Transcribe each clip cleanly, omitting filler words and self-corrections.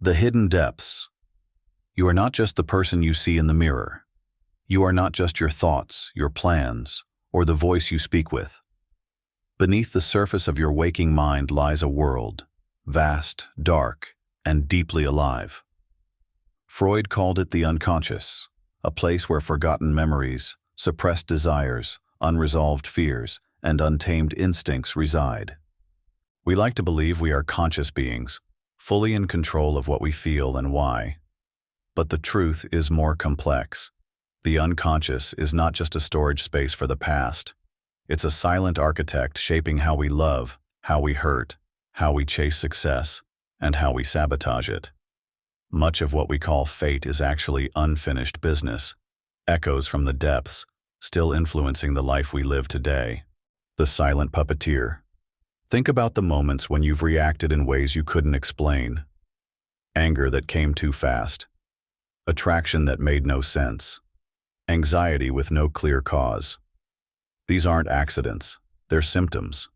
The hidden depths. You are not just the person you see in the mirror. You are not just your thoughts, your plans, or the voice you speak with. Beneath the surface of your waking mind lies a world, vast, dark, and deeply alive. Freud called it the unconscious, a place where forgotten memories, suppressed desires, unresolved fears, and untamed instincts reside. We like to believe we are conscious beings, fully in control of what we feel and why. But the truth is more complex. The unconscious is not just a storage space for the past. It's a silent architect shaping how we love, how we hurt, how we chase success, and how we sabotage it. Much of what we call fate is actually unfinished business, echoes from the depths, still influencing the life we live today. The silent puppeteer. Think about the moments when you've reacted in ways you couldn't explain. Anger that came too fast. Attraction that made no sense. Anxiety with no clear cause. These aren't accidents, they're symptoms.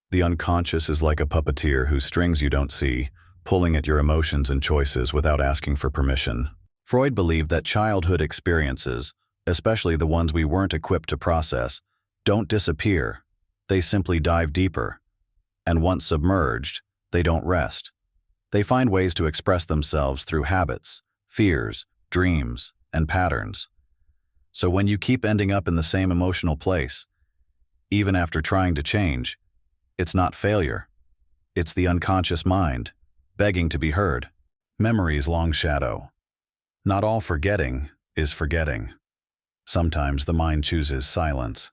The unconscious is like a puppeteer whose strings you don't see, pulling at your emotions and choices without asking for permission. Freud believed that childhood experiences, especially the ones we weren't equipped to process, don't disappear. They simply dive deeper. And once submerged, they don't rest. They find ways to express themselves through habits, fears, dreams, and patterns. So when you keep ending up in the same emotional place, even after trying to change, it's not failure. It's the unconscious mind, begging to be heard. Memory's long shadow. Not all forgetting is forgetting. Sometimes the mind chooses silence.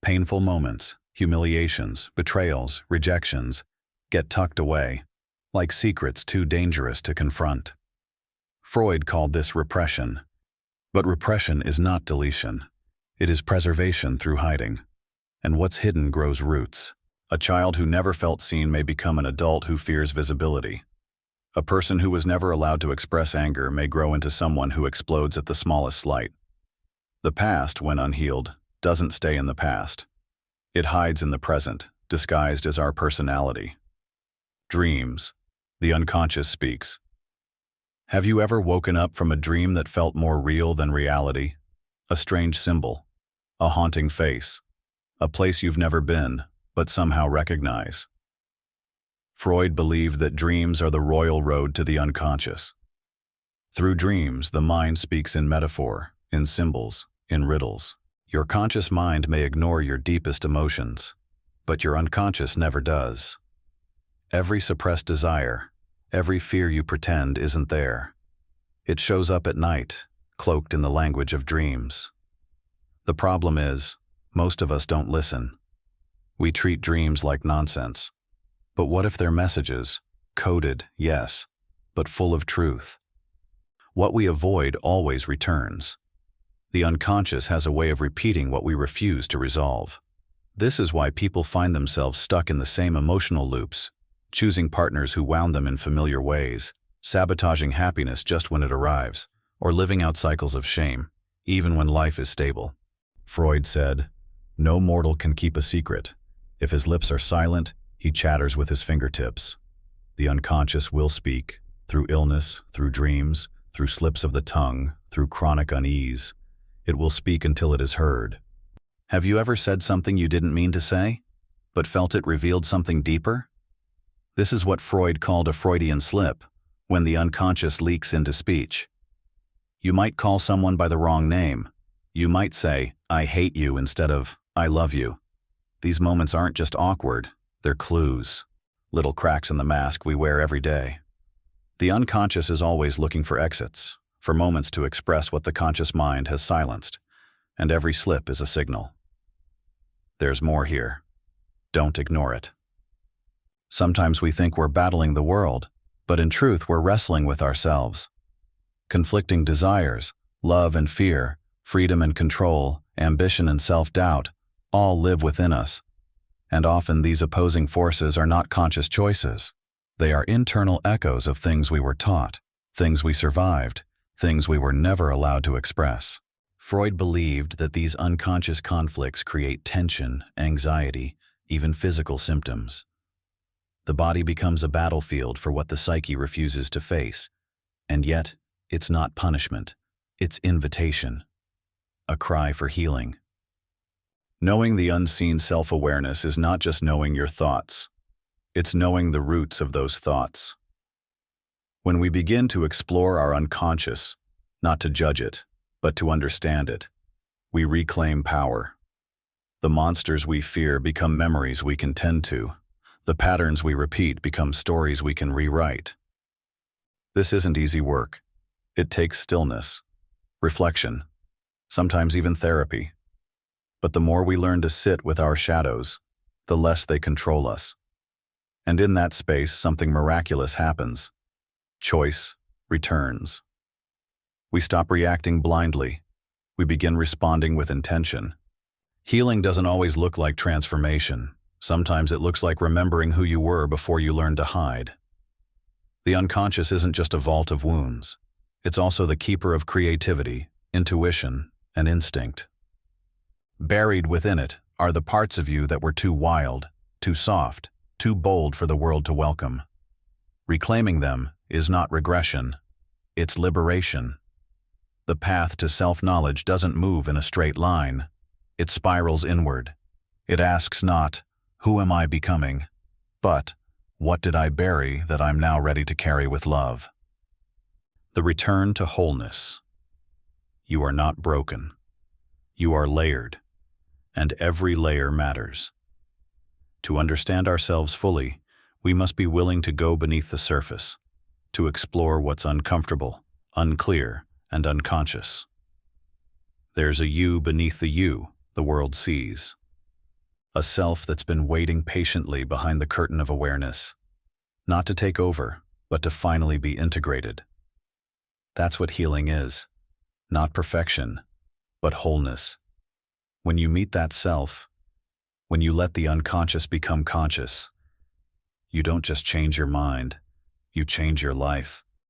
Painful moments, humiliations, betrayals, rejections get tucked away, like secrets too dangerous to confront. Freud called this repression. But repression is not deletion. It is preservation through hiding. And what's hidden grows roots. A child who never felt seen may become an adult who fears visibility. A person who was never allowed to express anger may grow into someone who explodes at the smallest slight. The past, when unhealed, doesn't stay in the past. It hides in the present, disguised as our personality. Dreams. The unconscious speaks. Have you ever woken up from a dream that felt more real than reality? A strange symbol, a haunting face, a place you've never been, but somehow recognize. Freud believed that dreams are the royal road to the unconscious. Through dreams, the mind speaks in metaphor, in symbols, in riddles. Your conscious mind may ignore your deepest emotions, but your unconscious never does. Every suppressed desire, every fear you pretend isn't there. It shows up at night, cloaked in the language of dreams. The problem is, most of us don't listen. We treat dreams like nonsense. But what if they're messages, coded, yes, but full of truth? What we avoid always returns. The unconscious has a way of repeating what we refuse to resolve. This is why people find themselves stuck in the same emotional loops, choosing partners who wound them in familiar ways, sabotaging happiness just when it arrives, or living out cycles of shame, even when life is stable. Freud said, "No mortal can keep a secret. If his lips are silent, he chatters with his fingertips." The unconscious will speak, through illness, through dreams, through slips of the tongue, through chronic unease. It will speak until it is heard. Have you ever said something you didn't mean to say, but felt it revealed something deeper? This is what Freud called a Freudian slip, when the unconscious leaks into speech. You might call someone by the wrong name. You might say, "I hate you," instead of, "I love you." These moments aren't just awkward, they're clues. Little cracks in the mask we wear every day. The unconscious is always looking for exits, for moments to express what the conscious mind has silenced, and every slip is a signal. There's more here. Don't ignore it. Sometimes we think we're battling the world, but in truth we're wrestling with ourselves. Conflicting desires, love and fear, freedom and control, ambition and self-doubt, all live within us. And often these opposing forces are not conscious choices. They are internal echoes of things we were taught, things we survived, things we were never allowed to express. Freud believed that these unconscious conflicts create tension, anxiety, even physical symptoms. The body becomes a battlefield for what the psyche refuses to face. And yet, it's not punishment. It's invitation. A cry for healing. Knowing the unseen self-awareness is not just knowing your thoughts. It's knowing the roots of those thoughts. When we begin to explore our unconscious, not to judge it, but to understand it, we reclaim power. The monsters we fear become memories we can tend to. The patterns we repeat become stories we can rewrite. This isn't easy work. It takes stillness, reflection, sometimes even therapy. But the more we learn to sit with our shadows, the less they control us. And in that space, something miraculous happens. Choice returns. We stop reacting blindly. We begin responding with intention. Healing doesn't always look like transformation. Sometimes it looks like remembering who you were before you learned to hide. The unconscious isn't just a vault of wounds. It's also the keeper of creativity, intuition, and instinct. Buried within it are the parts of you that were too wild, too soft, too bold for the world to welcome. Reclaiming them is not regression, it's liberation. The path to self-knowledge doesn't move in a straight line. It spirals inward. It asks not, "Who am I becoming?" but, "What did I bury that I'm now ready to carry with love?" The return to wholeness. You are not broken. You are layered, and every layer matters. To understand ourselves fully, we must be willing to go beneath the surface, to explore what's uncomfortable, unclear, and unconscious. There's a you beneath the you the world sees. A self that's been waiting patiently behind the curtain of awareness, not to take over, but to finally be integrated. That's what healing is, not perfection, but wholeness. When you meet that self, when you let the unconscious become conscious, you don't just change your mind, you change your life.